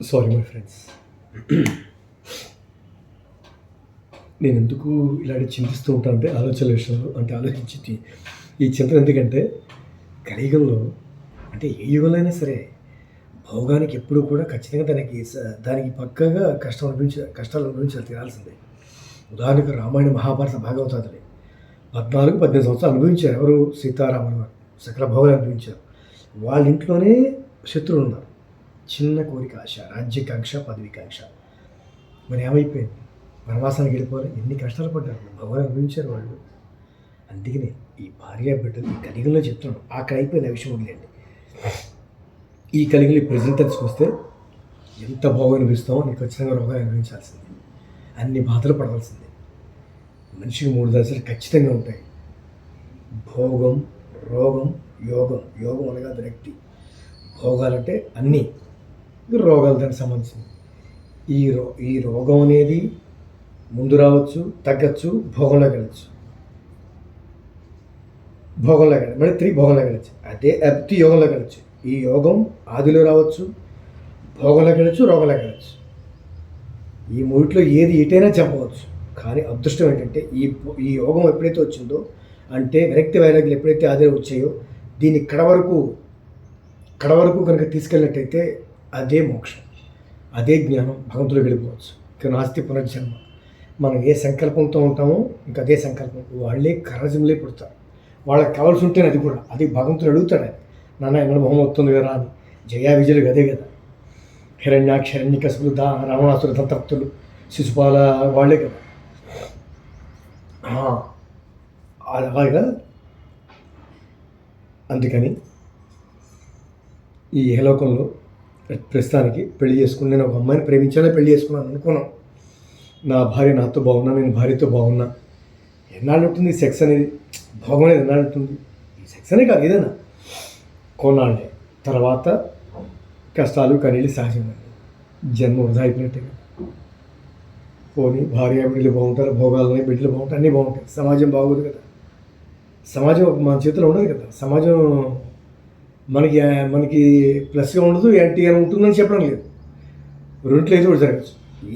Sorry my friends. నేను ఎందుకు ఇలాంటి చింతిస్తూ ఉంటాను అంటే ఆలోచనల విషయంలో అంటే ఆలోచించి ఈ చింతన ఎందుకంటే కలియుగంలో అంటే ఏ యుగంలో అయినా సరే భోగానికి ఎప్పుడూ కూడా ఖచ్చితంగా దానికి పక్కగా కష్టాలు అనుభవించాలి తీరాల్సిందే. ఉదాహరణకు రామాయణ మహాభారత భాగవతాదులే 14-18 సంవత్సరాలు అనుభవించారు. ఎవరు? సీతారాములు వారు సకల భోగాలు అనుభవించారు. వాళ్ళ ఇంట్లోనే శత్రువులు ఉన్నారు. చిన్న కోరిక ఆశ, రాజ్యకాంక్ష, పదవికాంక్ష. మరి ఏమైపోయింది? వనవాసానికి వెళ్ళిపోవాలి. ఎన్ని కష్టాలు పడ్డారు, భగవాన్ అనుభవించారు వాళ్ళు. అందుకనే ఈ భార్య బిడ్డలు ఈ కలియుగంలో చెప్తున్నాను. అక్కడ అయిపోయిన విషయం వదిలేండి. ఈ కలియుగంలో ప్రజెంట్ వస్తే ఎంత భోగం అనిపిస్తామో నీకు ఖచ్చితంగా రోగాలు అనుభవించాల్సిందే, అన్ని బాధలు పడవలసిందే. మనిషికి 3 దశలు ఖచ్చితంగా ఉంటాయి: భోగం, రోగం, యోగం. యోగం అనగా వ్యక్తి, భోగాలంటే అన్నీ, రోగాలు దానికి సంబంధించింది. ఈ రోగం అనేది ముందు రావచ్చు, తగ్గచ్చు, భోగంలోకి వెళ్ళచ్చు, మళ్ళీ 3 భోగంలోకి వెళ్ళచ్చు. అదే అప్తి యోగంలోకి వెళ్ళచ్చు. ఈ యోగం ఆదిలో రావచ్చు, భోగంలోకి వెళ్ళచ్చు, రోగంలోకి వెళ్ళచ్చు. ఈ మూడిట్లో ఏది ఎటైనా చెప్పవచ్చు. కానీ అదృష్టం ఏంటంటే ఈ యోగం ఎప్పుడైతే వచ్చిందో అంటే విరక్తి వైరాగ్యాలు ఎప్పుడైతే ఆదిలో వచ్చాయో దీన్ని కడ వరకు కనుక తీసుకెళ్ళినట్టయితే అదే మోక్షం, అదే జ్ఞానం, భగవంతుడికి వెళ్ళిపోవచ్చు. ఇక నాస్తి పునర్జన్మ. మనం ఏ సంకల్పంతో ఉంటామో ఇంకా అదే సంకల్పం. వాళ్ళే కర్రజంలే పుడతారు. వాళ్ళకి కావాల్సి ఉంటేనే అది భగవంతుడు అడుగుతాడు. నాన్న ఎన్నో మొహం వస్తుంది కదా అని. జయా విజయులు అదే కదా. హిరణ్యాక్ష, హిరణ్యకశిపులు, రావణాసుర దంతప్తులు, శిశుపాల వాళ్ళే కదా. అలాగా అందుకని ఈ ఇహలోకంలో ప్రస్తుతానికి పెళ్లి చేసుకుని నేను ఒక అమ్మాయిని ప్రేమించానే పెళ్లి చేసుకున్నాను అనుకున్నాను. నా భార్య నాతో బాగున్నా, నేను భార్యతో బాగున్నా. ఎన్నాళ్ళు ఉంటుంది సెక్స్ అనేది? భోగం అనేది ఎన్నాళ్ళు ఉంటుంది? ఈ సెక్స్ అనే కాదు, ఏదైనా కొన్నాళ్ళే. తర్వాత కష్టాలు కనీళ్ళు సహజంగా. జన్మ వృధా అయిపోయినట్టుగా. పోనీ భార్య బిడ్డలు బాగుంటారు, భోగాలని బిడ్డలు బాగుంటాయి, అన్నీ బాగుంటాయి. సమాజం బాగోదు కదా. సమాజం మన చేతిలో ఉండదు కదా. సమాజం మనకి ప్లస్గా ఉండదు, యాంటీగా ఉంటుందని చెప్పడం లేదు. రెంట్లో ఏదో ఒకటి జరగచ్చు.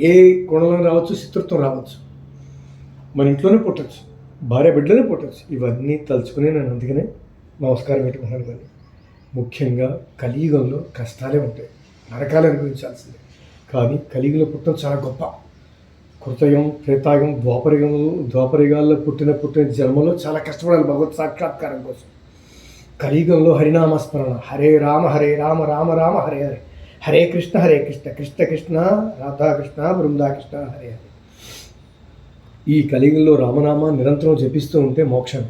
ఏ కోణంలో రావచ్చు, శత్రుత్వం రావచ్చు. మన ఇంట్లోనే పుట్టచ్చు, భార్య బిడ్డలోనే పుట్టచ్చు. ఇవన్నీ తలుచుకుని నేను అందుకనే నమస్కారం పెట్టుకున్నాను. కానీ ముఖ్యంగా కలియుగంలో కష్టాలే ఉంటాయి, నరకాలు అనుభవించాల్సిందే. కానీ కలియుగంలో పుట్టడం చాలా గొప్ప. కృతయుగం, త్రేతాయుగం, ద్వాపరయుగాల్లో పుట్టిన జన్మలో చాలా కష్టపడాలి భగవత్ సాక్షాత్కారం కోసం. కలియుగంలో హరినామస్మరణ, హరే రామ రామ రామ హరే హరే, హరే కృష్ణ కృష్ణ కృష్ణ రాధాకృష్ణ బృందాకృష్ణ హరే హరే. ఈ కలియుగంలో రామనామ నిరంతరం జపిస్తూ ఉంటే మోక్షం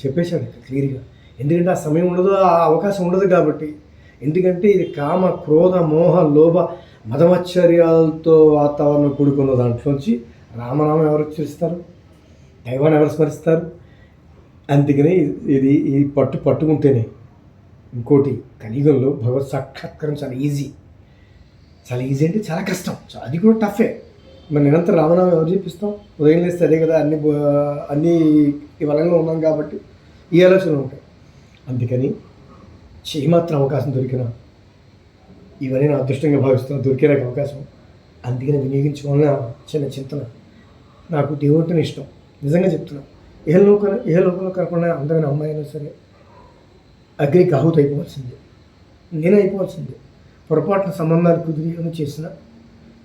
చెప్పేశాడు క్లియర్గా. ఎందుకంటే ఆ సమయం ఉండదు, ఆ అవకాశం ఉండదు కాబట్టి. ఎందుకంటే ఇది కామ, క్రోధ, మోహ, లోభ, మదమచ్చర్యాలతో వాతావరణం కూడుకున్న దాంట్లోంచి రామనామం ఎవరు ఉచ్చరిస్తారు? దైవాన్ని ఎవరు స్మరిస్తారు? అందుకనే ఈ పట్టుకుంటేనే. ఇంకోటి, కలియుగంలో భగవత్ సాక్షాత్కారం చాలా ఈజీ అంటే చాలా కష్టం. అది కూడా టఫే. మరి నిరంతరం రామనామం ఎవరు చెప్పిస్తాం? ఉదయం లేస్తే అదే కదా. అన్నీ ఈ వలంలో ఉన్నాం కాబట్టి ఈ ఆలోచనలు ఉంటాయి. అందుకని చేయమాత్రం అవకాశం దొరికినా ఇవన్నీ నా అదృష్టంగా భావిస్తున్నా, దొరికే నాకు అవకాశం. అందుకని వినియోగించుకోవాలని చిన్న చింతన. నాకు దేవుడిని ఇష్టం, నిజంగా చెప్తున్నా. ఇహలోకంలో కాకుండా అందమైన అమ్మాయి అయినా సరే అగ్నికి ఆహుతి అయిపోవాల్సిందే, నేనే అయిపోవాల్సిందే. పొరపాటున సంబంధాలు కుదిరి అని చేసిన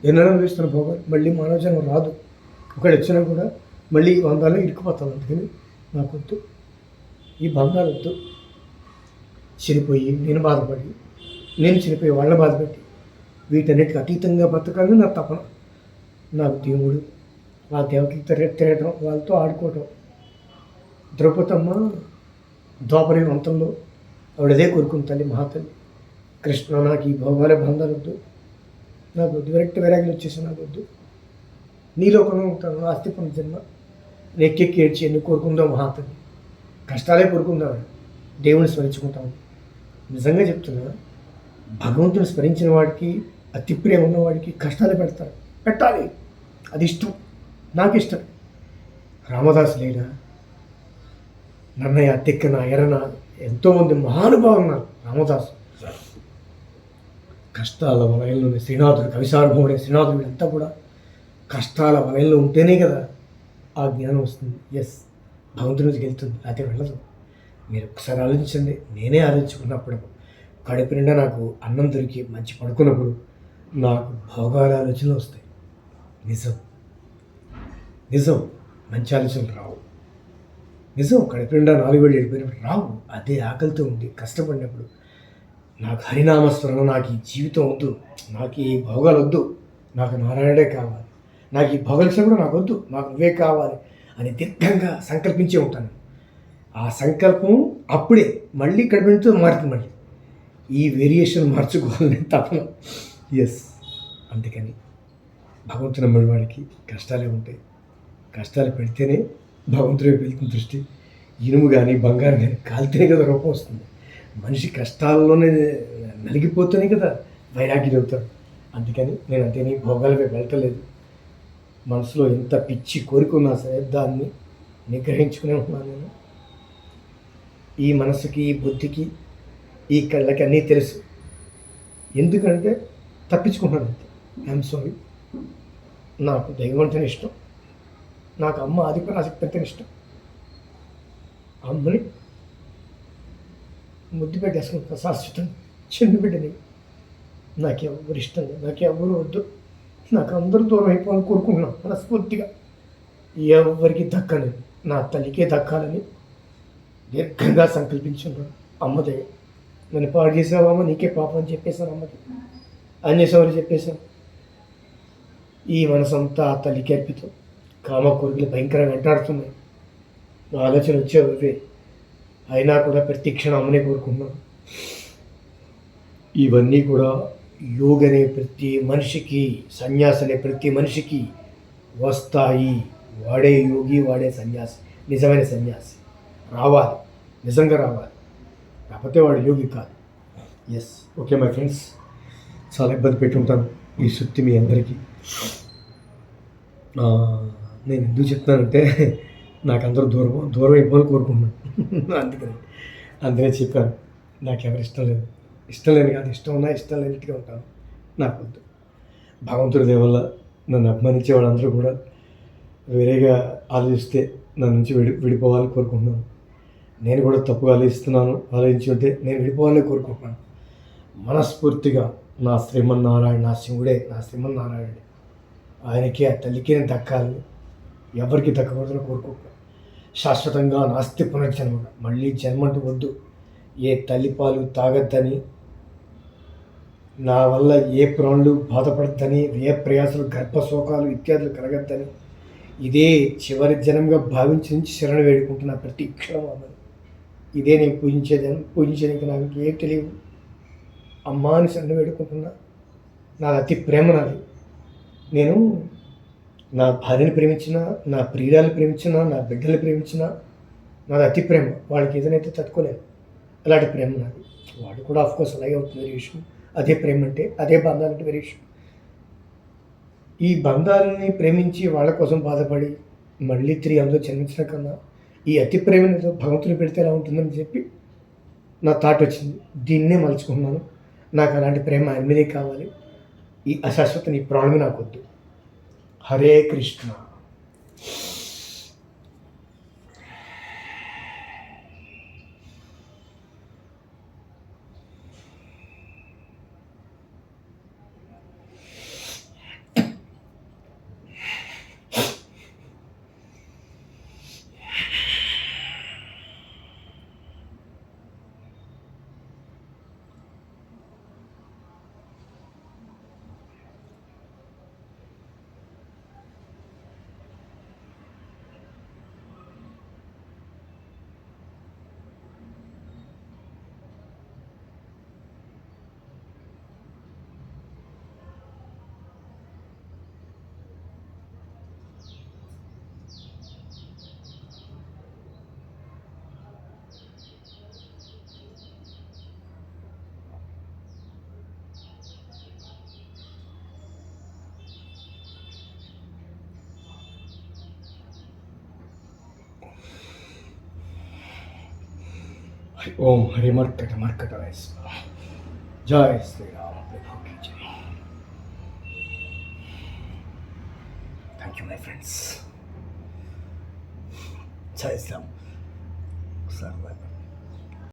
ఎన్నడూ వేస్తున్న భోగాలు మళ్ళీ మానవజన్మ రాదు. ఒకటి వచ్చినా కూడా మళ్ళీ ఈ బంధాల్లో ఇరుక్కుపోతాను. అందుకని నాకు వద్దు, ఈ బంధాలు వద్దు. చనిపోయి నేను చనిపోయి వాళ్ళని బాధపెట్టి వీటన్నిటికి అతీతంగా బతకాలని నా తపన. నాకు దేవుడు, ఆ దేవతలు తిరగటం, వాళ్ళతో ఆడుకోవటం. ద్రౌపదమ్మ ద్వాపర అంతంలో ఆవిడదే కోరుకుంది, తల్లి మహాతల్లి. కృష్ణ, నాకు ఈ భోగాల బంధాలు వద్దు, నాకు వద్దు, వైరాగ్యం వచ్చేసి నాకు వద్దు. నీలోకంలో ఉంటాను, ఆస్తి జన్మ నెక్కెక్కి ఏడ్చి ఎందుకు కోరుకుందాం మహాతల్లి? కష్టాలే కోరుకుందాం, దేవుని స్మరించుకుంటాము. నిజంగా చెప్తున్నా, భగవంతుని స్మరించిన వాడికి, అతి ప్రేమ ఉన్నవాడికి కష్టాలే పెట్టాలి. అది ఇష్టం, నాకు ఇష్టం. రామదాసు లేనా, నన్నయ్య, తిక్కన, ఎర్రన, ఎంతోమంది మహానుభావులు ఉన్నారు. రామదాసు కష్టాల వలయంలోని శ్రీనాథుడు, కవిసార్భముడే శ్రీనాథుడు, వీళ్ళంతా కూడా కష్టాల వలయంలో ఉంటేనే కదా ఆ జ్ఞానం వస్తుంది. ఎస్, భగవంతుడి నుంచి వెళ్తుంది, అయితే వెళ్ళదు. మీరు ఒకసారి ఆలోచించండి. నేనే ఆలోచించుకున్నప్పుడు, కడుపు నిండా నాకు అన్నం దొరికి మంచి పడుకున్నప్పుడు నాకు భోగాల ఆలోచనలు వస్తాయి. నిజం నిజం, మంచి ఆలోచనలు రావు. నిజం, కడుపు నిండా 4 వేళ్ళు వెళ్ళిపోయినప్పుడు రావు. అదే ఆకలితో ఉండి కష్టపడినప్పుడు నాకు హరినామస్మరణ, నాకు ఈ జీవితం వద్దు, నాకు ఈ భోగాలు వద్దు, నాకు నారాయణుడే కావాలి, నాకు ఈ భోగలక్ష్యం కూడా నాకు వద్దు, నాకు నువ్వే కావాలి అని దీర్ఘంగా సంకల్పించే ఉంటాను. ఆ సంకల్పం అప్పుడే మళ్ళీ కడుపుతో మారుతుంది. మళ్ళీ ఈ వేరియేషన్ మార్చుకోవాలని తపన. ఎస్, అందుకని భగవంతుని నమ్మిన వాడికి కష్టాలే ఉంటాయి. కష్టాలు పెడితేనే భగవంతుడే వెళ్తుంది దృష్టి. ఇనుము కానీ బంగారం కానీ కాలితేనే కదా రూపం వస్తుంది. మనిషి కష్టాల్లోనే నలిగిపోతేనే కదా వైరాగ్యం అవుతాడు. అందుకని నేను అంతేని భోగాలపై వెళ్ళటలేదు. మనసులో ఎంత పిచ్చి కోరుకున్నా సరే దాన్ని నిగ్రహించుకునే ఉన్నాను నేను. ఈ మనసుకి, ఈ బుద్ధికి, ఈ కళ్ళకి అన్నీ తెలుసు. ఎందుకంటే తప్పించుకుంటున్నాను అంతే. I'm sorry. నాకు దైవం అంటేనే ఇష్టం, నాకు అమ్మ ఆదిపరాశక్తి అంటేనే ఇష్టం. అమ్మని ముద్దు పెట్టేసుకుంటా శాశ్వతం. చిన్న బిడ్డని నాకెవ్వరు ఇష్టం లేదు, నాకెవ్వరు వద్దు, నాకు అందరూ దూరం అయిపోవాలని కోరుకుంటున్నాను మనస్ఫూర్తిగా. ఎవరికి దక్కలేదు, నా తల్లికే దక్కాలని దీర్ఘంగా సంకల్పించున్నాను. అమ్మదే నన్ను పాడు చేసావమ్మ, నీకే పాపం అని చెప్పేశాను. అమ్మకి అన్యసమని చెప్పేశాను. ఈ మనసంతా ఆ తల్లికి అర్పితం. కామ కోరికలు భయంకరంగా వెంటాడుతున్నాయి. నా ఆలోచన వచ్చేవే, అయినా కూడా ప్రతి క్షణం అమ్మనే కోరుకుంటున్నాను. ఇవన్నీ కూడా యోగనే ప్రతి మనిషికి, సన్యాసనే ప్రతి మనిషికి వస్తాయి. వాడే యోగి, వాడే సన్యాసి, నిజమైన సన్యాసి రావాలి, నిజంగా రావాలి. కాకపోతే వాడు యోగి కాదు. ఎస్, ఓకే మై ఫ్రెండ్స్, చాలా ఇబ్బంది పెట్టి ఉంటాను ఈ సుత్తి మీ అందరికీ. నేను ఎందుకు చెప్తానంటే నాకు అందరూ దూరం అయిపోవాలని కోరుకుంటున్నాను. అందుకనే చెప్పాను. నాకెవరు ఇష్టం లేదు, ఇష్టం లేని కాదు, ఇష్టం ఉన్నా ఇష్టం లేనట్టుగా ఉంటాను. నాకు వద్దు. భగవంతుడి దయ వల్ల నన్ను అభిమానించే వాళ్ళందరూ కూడా వేరేగా ఆలోచిస్తే నా నుంచి విడిపోవాలని కోరుకుంటున్నాను. నేను కూడా తప్పుగా ఆలోచించి ఉంటే నేను విడిపోవాలని కోరుకుంటున్నాను. మనస్ఫూర్తిగా నా శ్రీమన్నారాయణ, నా శివుడే, నా శ్రీమన్నారాయణుడే, ఆయనకి ఆ తల్లికి నేను దక్కాలని, ఎవరికి దక్కకూడదని కోరుకుంటున్నాను. శాశ్వతంగా నాస్తి పునర్జన్మ, మళ్ళీ జన్మంటూ వద్దు, ఏ తల్లిపాలు తాగద్దని, నా వల్ల ఏ ప్రాణులు బాధపడద్దని, ఏ ప్రయాసాలు, గర్భశోకాలు ఇత్యాదులు కలగద్దని, ఇదే చివరి జనంగా భావించి నుంచి శరణు వేడుకుంటున్నా ప్రతి క్షణం. అమ్మని ఇదే నేను పూజించేదానికి నాకు ఏం తెలియదు. అమ్మా అని శరణు వేడుకుంటున్నా. నాది అతి ప్రేమ నాది. నేను నా భార్యని ప్రేమించిన, నా ప్రియురాలు ప్రేమించిన, నా బిడ్డలు ప్రేమించిన, నాది అతి ప్రేమ. వాళ్ళకి ఏదైతే తట్టుకోలేను, అలాంటి ప్రేమ నాది. వాడు కూడా ఆఫ్కోర్స్ అలాగే అవుతుంది, వేరే విషయం. అదే ప్రేమ అంటే, అదే బంధాలంటే వేరే విషయం. ఈ బంధాలని ప్రేమించి వాళ్ళ కోసం బాధపడి మళ్ళీ తిరిగి అందులో జన్మించడం కన్నా ఈ అతి ప్రేమని భగవంతుని పెడితే ఎలా ఉంటుందని చెప్పి నా థాట్ వచ్చింది. దీన్నే మలుచుకున్నాను. నాకు అలాంటి ప్రేమ ఆయన మీదే కావాలి. ఈ అశాశ్వతని ఈ ప్రాణమే నాకు వద్దు. హరే కృష్ణ. ఓం హరి మర్కట మర్కట జయ Sriram. Thank you my friends. జై శ్రీరామ్. సరే